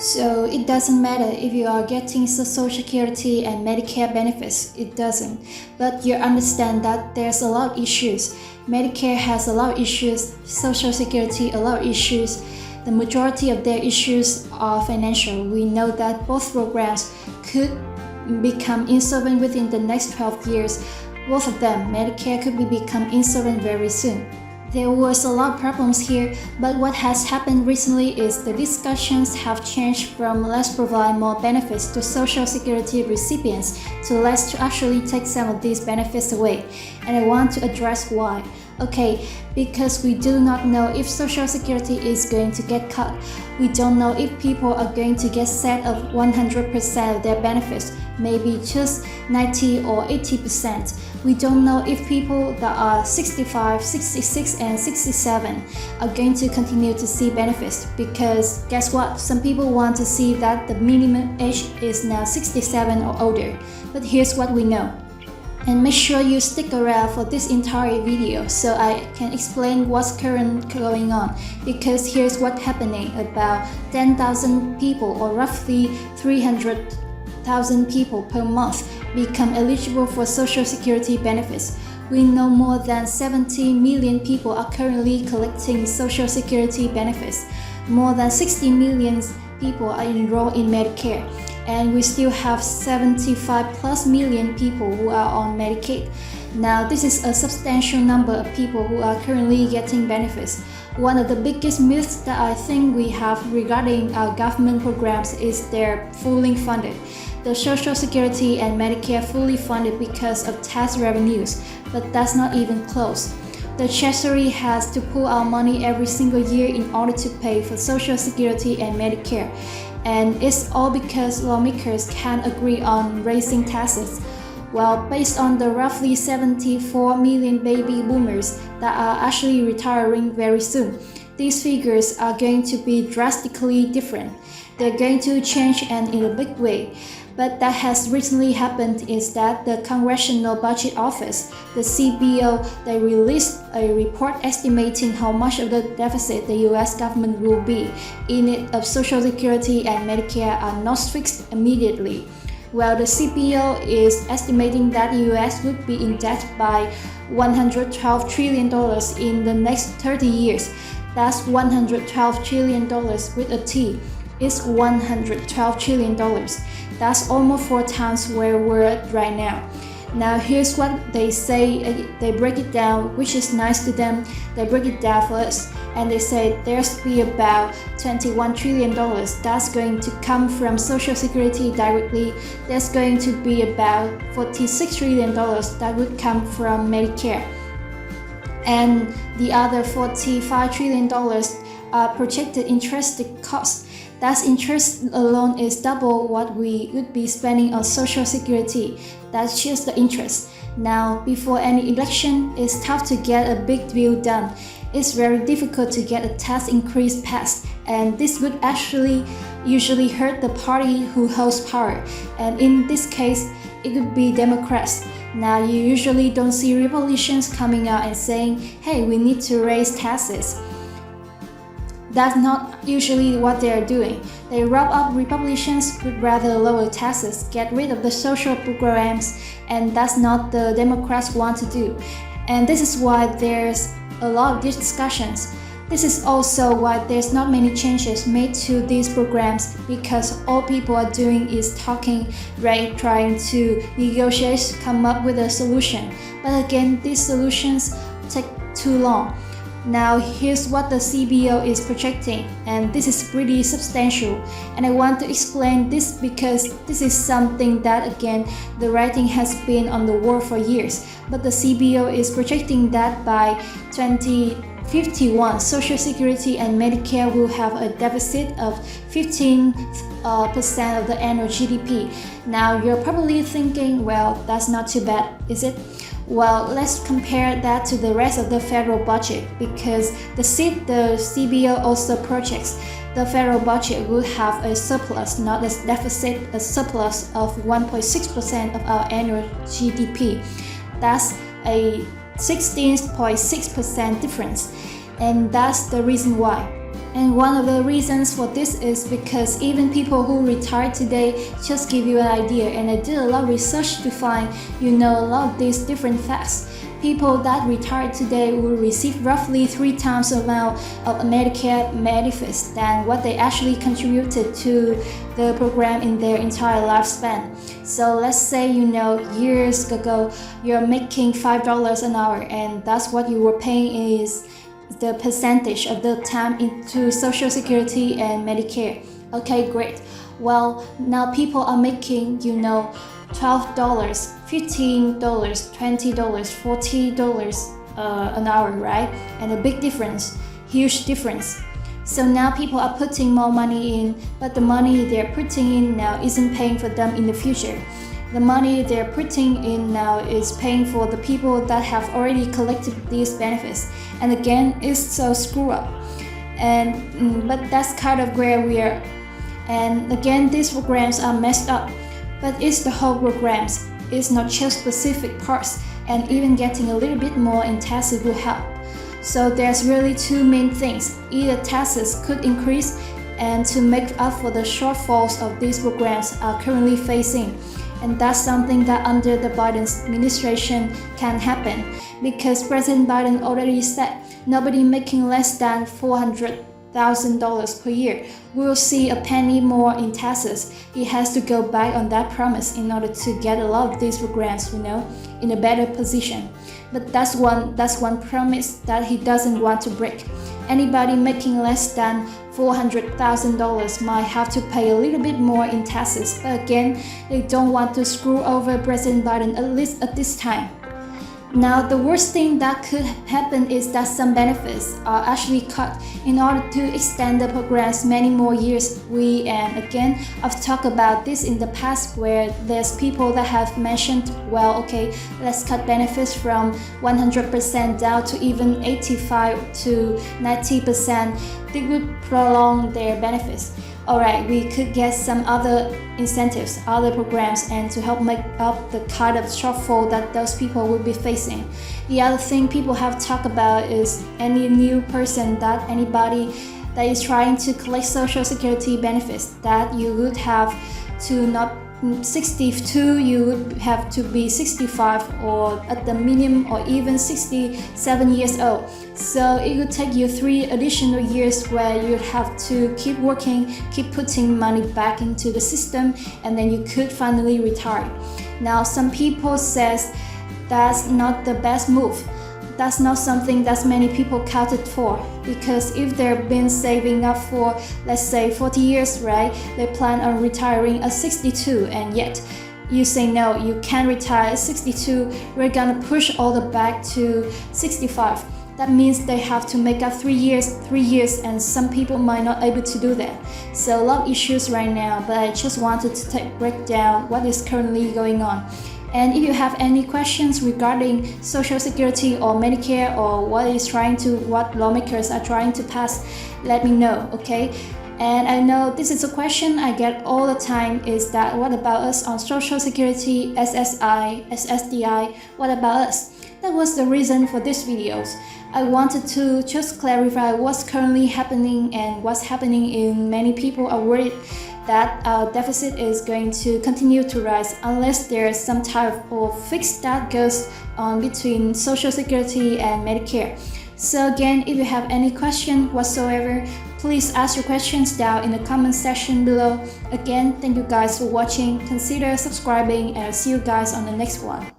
So it doesn't matter if you are getting Social Security and Medicare benefits, it doesn't. But you understand that there's a lot of issues. Medicare has a lot of issues, Social Security a lot of issues. The majority of their issues are financial. We know that both programs could become insolvent within the next 12 years. Both of them, Medicare could become insolvent very soon. There was a lot of problems here, but what has happened recently is the discussions have changed from let's provide more benefits to Social Security recipients to let's to actually take some of these benefits away. And I want to address why. Okay, because we do not know if Social Security is going to get cut. We don't know if people are going to get set of 100% of their benefits, maybe just 90 or 80%. We don't know if people that are 65, 66, and 67 are going to continue to see benefits, because guess what? Some people want to see that the minimum age is now 67 or older. But here's what we know. And make sure you stick around for this entire video so I can explain what's currently going on, because here's what's happening. About 10,000 people, or roughly 300,000 people per month, become eligible for Social Security benefits. We know more than 70 million people are currently collecting Social Security benefits. More than 60 million people are enrolled in Medicare. And we still have 75 plus million people who are on Medicaid. Now, this is a substantial number of people who are currently getting benefits. One of the biggest myths that I think we have regarding our government programs is they're fully funded. The Social Security and Medicare fully funded because of tax revenues, but that's not even close. The Treasury has to pull out money every single year in order to pay for Social Security and Medicare. And it's all because lawmakers can't agree on raising taxes. Well, based on the roughly 74 million baby boomers that are actually retiring very soon, these figures are going to be drastically different. They're going to change, and in a big way. But that has recently happened is that the Congressional Budget Office, the CBO, they released a report estimating how much of the deficit the US government will be in it of Social Security and Medicare are not fixed immediately. Well, the CBO is estimating that the US would be in debt by $112 trillion in the next 30 years. That's $112 trillion with a T. It's $112 trillion. That's almost 4 times where we're at right now. Now here's what they say, they break it down, which is nice to them. They break it down for us, and they say there's be about $21 trillion that's going to come from Social Security directly. There's going to be about $46 trillion that would come from Medicare. And the other $45 trillion are projected interest costs. That interest alone is double what we would be spending on Social Security. That's just the interest. Now, before any election, it's tough to get a big deal done. It's very difficult to get a tax increase passed, and this would actually usually hurt the party who holds power. And in this case, it would be Democrats. Now, you usually don't see Republicans coming out and saying, hey, we need to raise taxes. That's not usually what they are doing. They rub up Republicans with rather lower taxes, get rid of the social programs, and that's not the Democrats want to do. And this is why there's a lot of these discussions. This is also why there's not many changes made to these programs, because all people are doing is talking, right, trying to negotiate, come up with a solution. But again, these solutions take too long. Now here's what the CBO is projecting, and this is pretty substantial, and I want to explain this because this is something that, again, the writing has been on the wall for years, but the CBO is projecting that by 2051, Social Security and Medicare will have a deficit of 15% of the annual GDP. Now you're probably thinking, well, that's not too bad, is it? Well, let's compare that to the rest of the federal budget, because the CBO also projects the federal budget would have a surplus, not a deficit, a surplus of 1.6% of our annual GDP. That's a 16.6% difference, and that's the reason why. And one of the reasons for this is because even people who retire today, just give you an idea, and I did a lot of research to find, a lot of these different facts. People that retire today will receive roughly 3 times the amount of Medicare benefits than what they actually contributed to the program in their entire lifespan. So let's say, years ago, you're making $5 an hour, and that's what you were paying is the percentage of the time into Social Security and Medicare. Okay, great. Well, now people are making, $12, $15, $20, $40 an hour, right? And a big difference, huge difference. So now people are putting more money in, but the money they're putting in now isn't paying for them in the future. The money they're putting in now is paying for the people that have already collected these benefits. And again, it's so screwed up. But that's kind of where we are. And again, these programs are messed up. But it's the whole programs. It's not just specific parts, and even getting a little bit more in taxes will help. So there's really 2 main things. Either taxes could increase, and to make up for the shortfalls of these programs are currently facing. And that's something that under the Biden administration can happen, because President Biden already said nobody making less than $400,000 per year will see a penny more in taxes. He has to go back on that promise in order to get a lot of these programs, in a better position. But that's one promise that he doesn't want to break. Anybody making less than $400,000 might have to pay a little bit more in taxes, but again, they don't want to screw over President Biden, at least at this time. Now, the worst thing that could happen is that some benefits are actually cut in order to extend the programs many more years. I've talked about this in the past, where there's people that have mentioned, well, okay, let's cut benefits from 100% down to even 85 to 90%. They would prolong their benefits. Alright, we could get some other incentives, other programs, and to help make up the kind of shortfall that those people will be facing. The other thing people have talked about is any new person, anybody that is trying to collect Social Security benefits, that you would have to not 62, you would have to be 65 or at the minimum, or even 67 years old. So it would take you 3 additional years where you have to keep working, keep putting money back into the system, and then you could finally retire. Now, some people says that's not the best move. That's not something that many people counted for, because if they've been saving up for, let's say, 40 years, right, they plan on retiring at 62, and yet you say no, you can't retire at 62, we're gonna push all the back to 65. That means they have to make up 3 years, and some people might not able to do that. So a lot of issues right now, but I just wanted to break down what is currently going on. And if you have any questions regarding Social Security or Medicare, or what lawmakers are trying to pass, let me know, okay? And I know this is a question I get all the time, is that what about us on Social Security, SSI, SSDI, what about us? That was the reason for these videos. I wanted to just clarify what's currently happening, and what's happening in many people are worried that our deficit is going to continue to rise unless there's some type of fix that goes on between Social Security and Medicare. So again, if you have any question whatsoever, please ask your questions down in the comment section below. Again, thank you guys for watching. Consider subscribing, and I'll see you guys on the next one.